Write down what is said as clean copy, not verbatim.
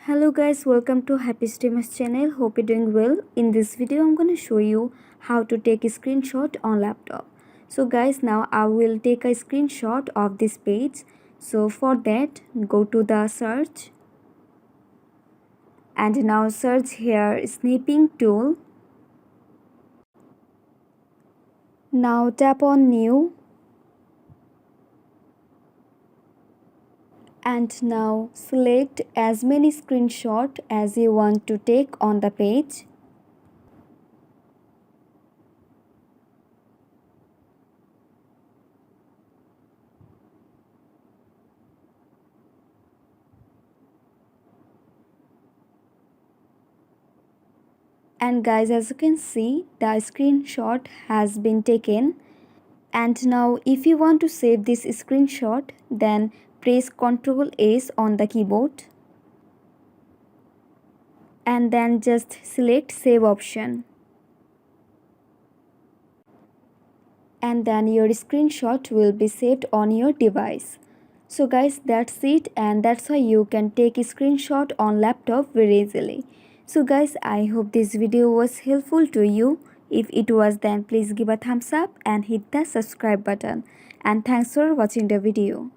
Hello guys, welcome to Happy Streamers channel. Hope you're doing well. In this video I'm gonna show you how to take a screenshot on laptop. So guys, now I will take a screenshot of this page. So for that, go to the search and now search here snipping tool. Now tap on new and now select as many screenshots as you want to take on the page. And guys, as you can see, the screenshot has been taken. And now if you want to save this screenshot, then press Ctrl S on the keyboard and then just select save option, and then your screenshot will be saved on your device. So guys, that's it, and that's how you can take a screenshot on laptop very easily. So guys, I hope this video was helpful to you. If it was, then please give a thumbs up and hit the subscribe button, and thanks for watching the video.